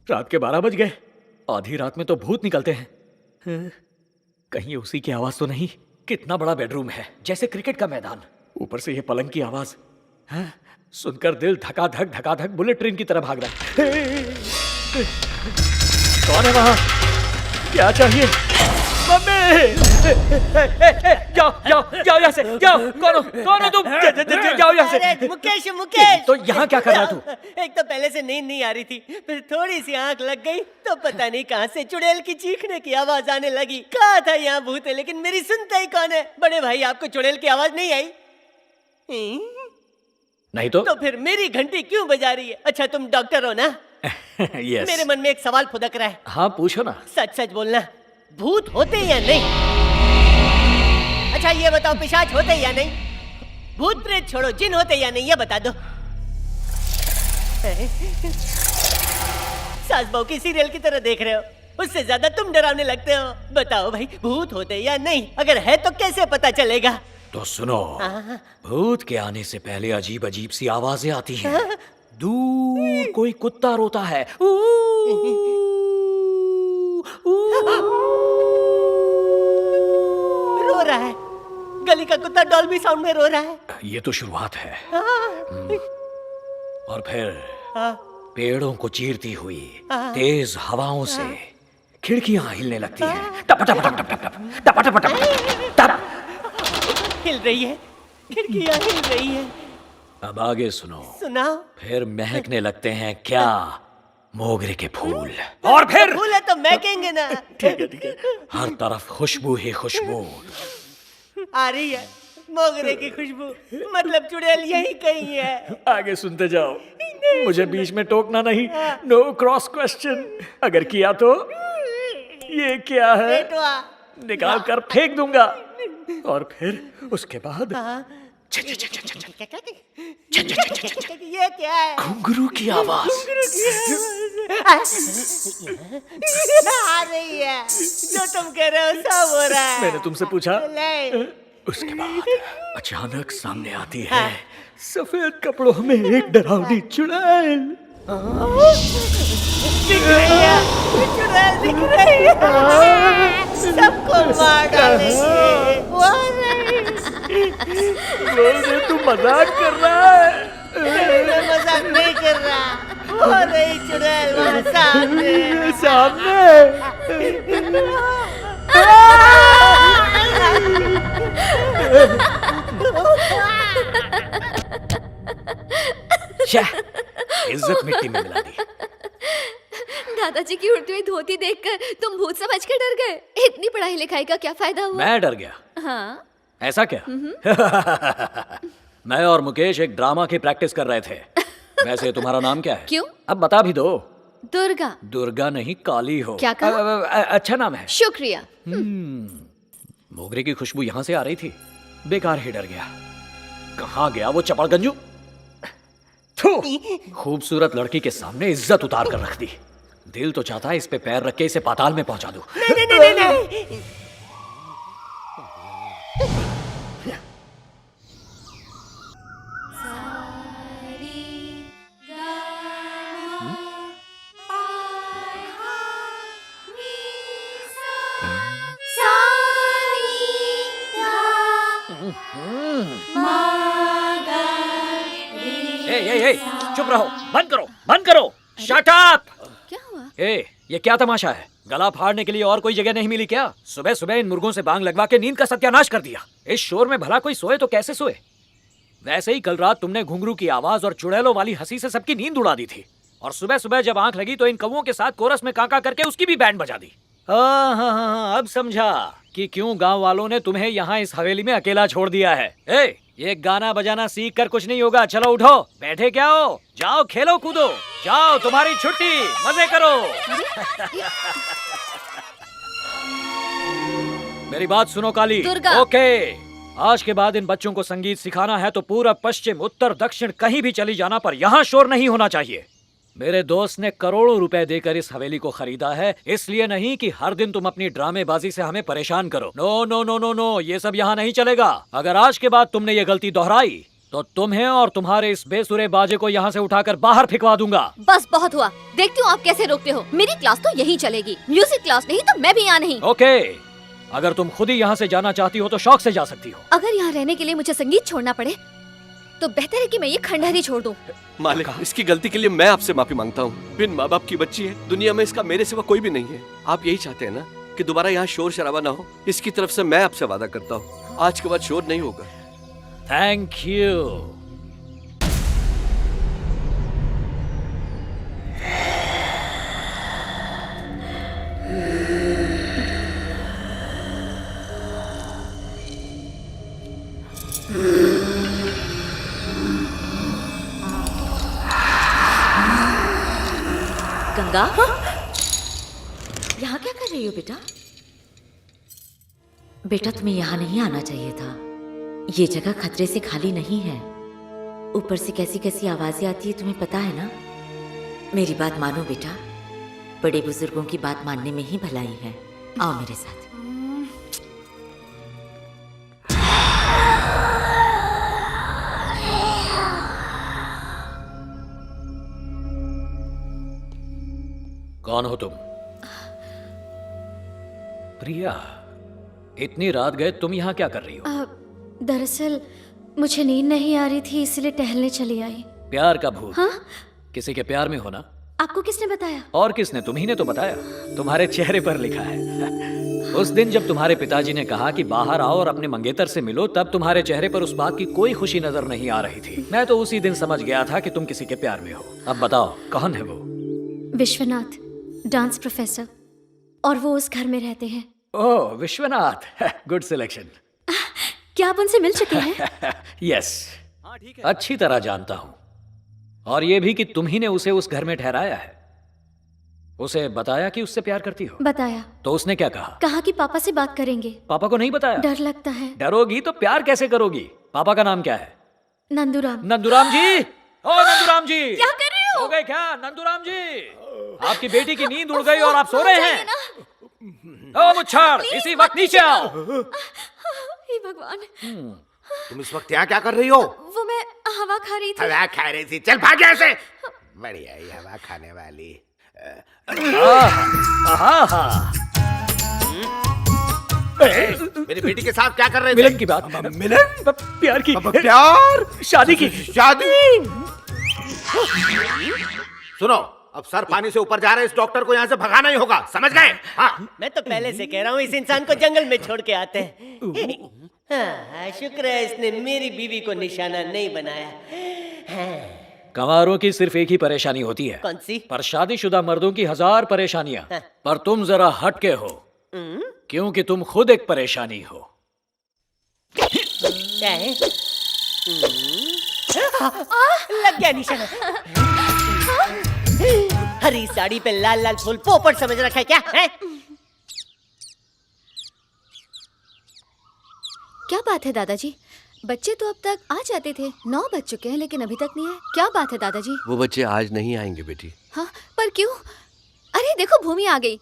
रात के 12 बज गए। आधी रात में तो भूत निकलते हैं। कहीं उसी की आवाज तो नहीं? कितना बड़ा बेडरूम है, जैसे क्रिकेट का मैदान। ऊपर से ये पलंग की आवाज, सुनकर दिल धका धक बुलेट ट्रेन की तरह भाग रहा है। कौन है वहां? क्या चाहिए? मम्मी! जाओ यहाँ से! जाओ! कौन हो तुम? जाओ यहाँ से! अरे मुकेश मुकेश! तो यहाँ क्या कर रहा तू? एक तो पहले से नींद नहीं आ रही थी, फिर थोड़ी सी आंख लग गई तो पता नहीं कहाँ से चुड़ैल की चीखने की आवाज आने लगी। कहा था यहाँ भूत है, लेकिन मेरी सुनता ही कौन है? बड़े भाई, आपको चुड़ैल की आवाज नहीं आई? नहीं तो फिर मेरी घंटी क्यों बजा रही है? अच्छा, तुम डॉक्टर हो ना? यस। मेरे मन में एक सवाल फुदक रहा है। हाँ, पूछो ना। सच सच बोलना, भूत होते या नहीं? अच्छा ये बताओ, पिशाच होते या नहीं? भूत प्रेत छोड़ो, जिन होते या नहीं, ये बता दो। सास बहू की सीरियल की तरह देख रहे हो, उससे ज्यादा तुम डरावने लगते हो। बताओ भाई, भूत होते या नहीं? अगर है तो कैसे पता चलेगा? तो सुनो, भूत के आने से पहले अजीब अजीब सी आवाजें आती हैं। दूर कोई कुत्ता रोता है, रो रहा है। गली का कुत्ता डॉल्बी साउंड में रो रहा है। ये तो शुरुआत है। और फिर पेड़ों को चीरती हुई तेज हवाओं से खिड़कियां हिलने लगती हैं। टप टप टप टप टप टप टप टप टप। हिल रही है, खिड़कियां हिल रही है। अब आगे सुनो। सुनाओ। फिर महकने लगते हैं क्या? मोगरे के फूल। और फिर फूल है तो महकेंगे ना। ठीक है। हर तरफ खुशबू ही खुशबू आ रही है, मोगरे की खुशबू। मतलब चुड़ैल यही कहीं है। आगे सुनते जाओ, मुझे बीच में टोकना नहीं। No cross question. अगर किया तो ये क्या है निकाल कर फेंक दूंगा। और फिर उसके बाद ये क्या है? घुंघरू की आवाज आ रही है। जो तुम कह रहे हो सब हो रहा है। मैंने तुमसे पूछा। उसके बाद अचानक सामने आती है सफेद कपड़ों में एक डरावनी चुड़ैल। दिख रही है, चुड़ैल दिख रही है। सबको मार डालेंगे। बोल दे तू मजाक कर रहा है। मैं मजाक नहीं कर रहा। वो रही चुड़ैल वहाँ सामने। इज्जत मिट्टी में मिला दी। दादाजी की उड़ती हुई धोती देखकर तुम भूत समझ के डर गए। इतनी पढ़ाई लिखाई का क्या फायदा हुआ? मैं डर गया? हाँ। ऐसा क्या? मैं और मुकेश एक ड्रामा की प्रैक्टिस कर रहे थे। वैसे तुम्हारा नाम क्या है? क्यों? अब बता भी दो। दुर्गा। दुर्गा नहीं, काली हो। क्या कहा? अच्छा नाम है। शुक्रिया। मोगरे की खुशबू यहाँ से आ रही थी। बेकार ही डर गया। कहाँ गया वो चपड़गंजू? खूबसूरत लड़की के सामने इज्जत उतार कर रख दी। दिल तो चाहता है इस पे पैर रख के इसे पाताल में पहुंचा दूं। नहीं। ए, चुप रहो, बंद करो, शट अप। क्या हुआ? ये क्या तमाशा है? गला फाड़ने के लिए और कोई जगह नहीं मिली क्या? सुबह सुबह इन मुर्गों से बांग लगवा के नींद का सत्यानाश कर दिया। इस शोर में भला कोई सोए तो कैसे सोए? वैसे ही कल रात तुमने घुंघरू की आवाज और चुड़ैलों वाली हंसी से सबकी नींद उड़ा दी थी। और सुबह सुबह जब आंख लगी तो इन कौवों के साथ कोरस में काका करके उसकी भी बैंड बजा दी। हाँ, अब समझा कि क्यों गांव वालों ने तुम्हें यहाँ इस हवेली में अकेला छोड़ दिया है। ये गाना बजाना सीख कर कुछ नहीं होगा। चलो उठो, बैठे क्या हो? जाओ खेलो कूदो, जाओ तुम्हारी छुट्टी, मजे करो। मेरी बात सुनो काली। दुर्गा। ओके, आज के बाद इन बच्चों को संगीत सिखाना है तो पूरब पश्चिम उत्तर दक्षिण कहीं भी चली जाना, पर यहाँ शोर नहीं होना चाहिए। मेरे दोस्त ने करोड़ों रुपए देकर इस हवेली को खरीदा है, इसलिए नहीं कि हर दिन तुम अपनी ड्रामेबाजी से हमें परेशान करो। No no no no no, ये सब यहाँ नहीं चलेगा। अगर आज के बाद तुमने ये गलती दोहराई तो तुम्हें और तुम्हारे इस बेसुरे बाजे को यहाँ से उठाकर बाहर फेंकवा दूंगा। बस बहुत हुआ, देखती हूँ आप कैसे रोकते हो। मेरी क्लास तो यही चलेगी, म्यूजिक क्लास नहीं तो मैं भी यहाँ नहीं। ओके, अगर तुम खुद ही यहाँ से जाना चाहती हो तो शौक से जा सकती हो। अगर यहाँ रहने के लिए मुझे संगीत छोड़ना पड़े तो बेहतर है कि मैं ये खंडहर ही छोड़ दूं। मालिक, इसकी गलती के लिए मैं आपसे माफी मांगता हूँ। बिन माँ बाप की बच्ची है, दुनिया में इसका मेरे सिवा कोई भी नहीं है। आप यही चाहते हैं ना कि दोबारा यहाँ शोर शराबा ना हो? इसकी तरफ से मैं आपसे वादा करता हूँ, आज के बाद शोर नहीं होगा। Thank you. गंगा, यहाँ क्या कर रही हो बेटा? बेटा तुम्हें यहाँ नहीं आना चाहिए था। ये जगह खतरे से खाली नहीं है। ऊपर से कैसी कैसी आवाजें आती है तुम्हें पता है ना? मेरी बात मानो बेटा, बड़े बुजुर्गों की बात मानने में ही भलाई है। आओ मेरे साथ। कौन हो तुम? प्रिया, इतनी रात गए तुम यहाँ क्या कर रही हो? दरअसल मुझे नींद नहीं आ रही थी, इसलिए टहलने चली आई। प्यार का भूत? हाँ? किसी के प्यार में हो ना? आपको किसने बताया? और किसने? तुम्ही ने तो बताया, तुम्हारे चेहरे पर लिखा है। उस दिन जब तुम्हारे पिताजी ने कहा कि बाहर आओ और अपने मंगेतर से मिलो, तब तुम्हारे चेहरे पर उस बात की कोई खुशी नजर नहीं आ रही थी। मैं तो उसी दिन समझ गया था कि तुम किसी के प्यार में हो। अब बताओ, कौन है वो? विश्वनाथ, डांस प्रोफेसर, और वो उस घर में रहते हैं। ओह, विश्वनाथ, गुड सिलेक्शन। क्या आप उनसे मिल चुके हैं? यस, अच्छी तरह जानता हूँ, और ये भी कि तुम ही ने उसे उस घर में ठहराया है। उसे बताया कि उससे प्यार करती हो? बताया। तो उसने क्या कहा? कहा कि पापा से बात करेंगे। पापा को नहीं बताया? डर लगता है। डरोगी तो प्यार कैसे करोगी? पापा का नाम क्या है? नंदूराम। नंदूराम जी, ओ नंदूराम जी, क्या कर रहे हो? सो गए क्या? नंदूराम जी, आपकी बेटी की नींद उड़ गई और आप सो रहे हैं। ओ मुच्छर, इसी वक्त नीचे आओ। हे भगवान, तुम इस वक्त यहाँ क्या कर रही हो? वो मैं हवा खा रही थी। हवा खा रही थी? चल भाग यहाँ से। बढ़िया ही हवा खाने वाली। मेरी बेटी के साथ क्या कर रहे थे? मिलन की बात। मिलन? प्यार की। प्यार? शादी की। शादी? सुनो, अब सर पानी से ऊपर जा रहे, इस डॉक्टर को यहाँ से भगाना ही होगा, समझ गए? हाँ। मैं तो पहले से कह रहा हूँ इस इंसान को जंगल में छोड़ के आते हैं। हाँ, शुक्र है इसने मेरी बीवी को निशाना नहीं बनाया। हाँ। कंवारों की सिर्फ एक ही परेशानी होती है। कौन सी? पर शादीशुदा मर्दों की 1000 परेशानियां। पर तुम जरा हटके हो, क्योंकि तुम खुद एक परेशानी हो। क्या है? लग गया निशाना। हरी साड़ी पे लाल लाल फूल, पोपट समझ रखा है क्या है? क्या बात है दादाजी? बच्चे तो अब तक आ जाते थे, 9 बज चुके हैं लेकिन अभी तक नहीं आए। क्या बात है दादाजी? वो बच्चे आज नहीं आएंगे बेटी। हाँ, पर क्यों? अरे देखो, भूमि आ गई।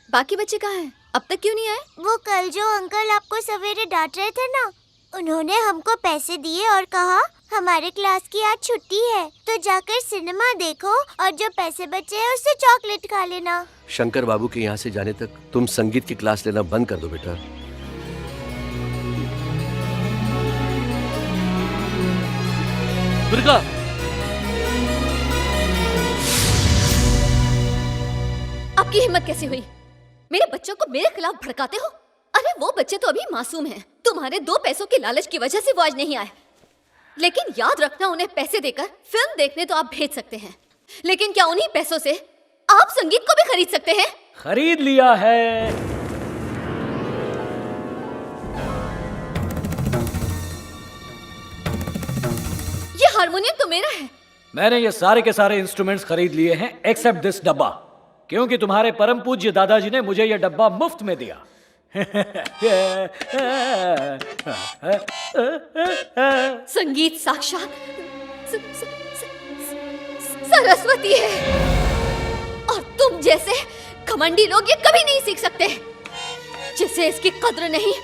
बाकी बच्चे कहाँ हैं? अब तक क्यों नहीं आए? वो कल जो अंकल आपको सवेरे डांट रहे थे ना, उन्होंने हमको पैसे दिए और कहा हमारे क्लास की आज छुट्टी है, तो जाकर सिनेमा देखो और जो पैसे बचे हैं उससे चॉकलेट खा लेना। शंकर बाबू के यहाँ से जाने तक तुम संगीत की क्लास लेना बंद कर दो बेटा। दुर्गा, आपकी हिम्मत कैसे हुई? मेरे बच्चों को मेरे खिलाफ भड़काते हो? अरे वो बच्चे तो अभी मासूम हैं। तुम्हारे 2 पैसों के लालच की वजह से वो आज नहीं आए। लेकिन याद रखना, उन्हें पैसे देकर फिल्म देखने तो आप भेज सकते हैं, लेकिन क्या उन्हीं पैसों से आप संगीत को भी खरीद सकते हैं? खरीद लिया है। ये हारमोनियम तो मेरा है। मैंने ये सारे के सारे इंस्ट्रूमेंट्स खरीद लिए हैं एक्सेप्ट दिस डब्बा, क्योंकि तुम्हारे परम पूज्य दादाजी ने मुझे ये डब्बा मुफ्त में दिया। संगीत साक्षात सरस्वती है, और तुम जैसे घमंडी लोग ये कभी नहीं सीख सकते। जिसे इसकी कद्र नहीं,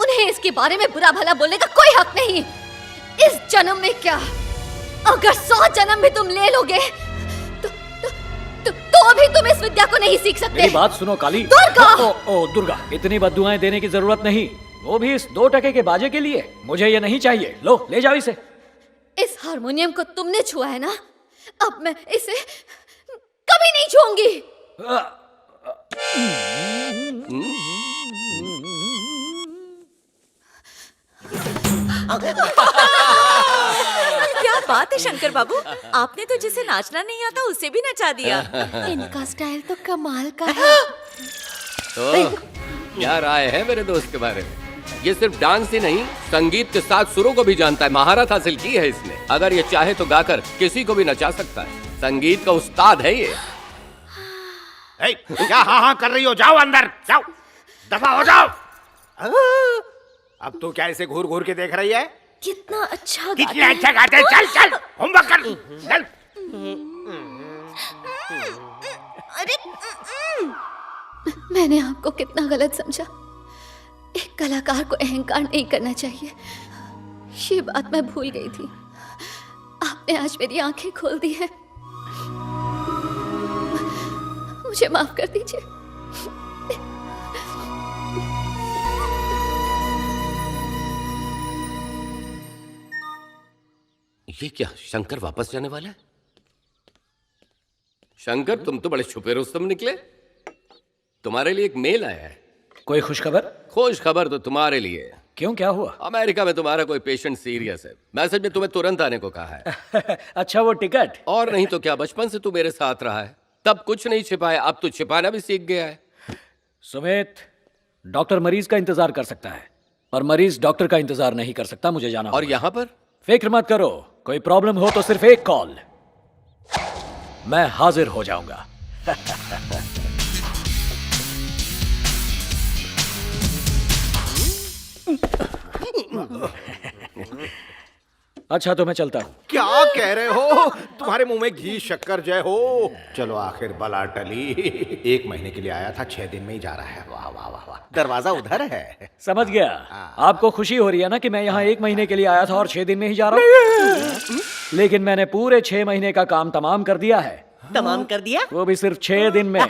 उन्हें इसके बारे में बुरा भला बोलने का कोई हक नहीं। इस जन्म में क्या, अगर 100 जन्म भी तुम ले लोगे तो भी तुम इस विद्या को नहीं सीख सकते। मेरी बात सुनो काली। दुर्गा! ओ दुर्गा, इतनी बद्दुआएं देने की जरूरत नहीं, वो भी इस 2 टके के बाजे के लिए। मुझे ये नहीं चाहिए। लो ले जाओ इसे। इस हारमोनियम को तुमने छुआ है ना, अब मैं इसे कभी नहीं छूऊंगी। क्या बात है शंकर बाबू, आपने तो जिसे नाचना नहीं आता उसे भी नचा दिया। इनका स्टाइल तो कमाल का है। तो क्या राय है मेरे दोस्त के बारे में? ये सिर्फ डांस ही नहीं, संगीत के साथ सुरों को भी जानता है, महारत हासिल की है इसने। अगर ये चाहे तो गाकर किसी को भी नचा सकता है। संगीत का उस्ताद है ये। क्या हाँ हाँ कर रही हो? जाओ अंदर जाओ, दफा हो जाओ। अब तू क्या ऐसे घूर घूर के देख रही है? कितना अच्छा कितने अच्छा गाते हैं। चल चल होमवर्क कर चल। मैंने आपको कितना गलत समझा। एक कलाकार को अहंकार नहीं करना चाहिए, ये बात मैं भूल गई थी। आपने आज मेरी आंखें खोल दी हैं। मुझे माफ कर दीजिए। ये क्या, शंकर वापस जाने वाला है? शंकर, तुम तो बड़े छुपे रुस्तम निकले। तुम्हारे लिए एक मेल आया है। कोई खुशखबर? खुश खबर तो तुम्हारे लिए। क्यों, क्या हुआ? अमेरिका में तुम्हारा कोई पेशेंट सीरियस है। मैसेज में तुम्हें तुरंत आने को कहा है। अच्छा, वो टिकट? और नहीं तो क्या, बचपन से तू मेरे साथ रहा है, तब कुछ नहीं छिपाया, अब तो छिपाना भी सीख गया है। सुमित, डॉक्टर मरीज का इंतजार कर सकता है, पर मरीज डॉक्टर का इंतजार नहीं कर सकता। मुझे जाना और होगा। यहाँ पर फिक्र मत करो, कोई प्रॉब्लम हो तो सिर्फ एक कॉल, मैं हाजिर हो जाऊंगा। अच्छा, तो मैं चलता हूँ। क्या कह रहे हो? तुम्हारे मुंह में घी शक्कर जय हो। चलो आखिर बला टली। 1 महीने के लिए आया था, 6 दिन में ही जा रहा है। वाह वाह वाह वाह, दरवाजा उधर है। समझ गया। आपको खुशी हो रही है ना कि मैं यहाँ 1 महीने के लिए आया था और 6 दिन में ही जा रहा हूँ। लेकिन मैंने पूरे 6 महीने का काम तमाम कर दिया है। तमाम कर दिया? वो भी सिर्फ 6 दिन में।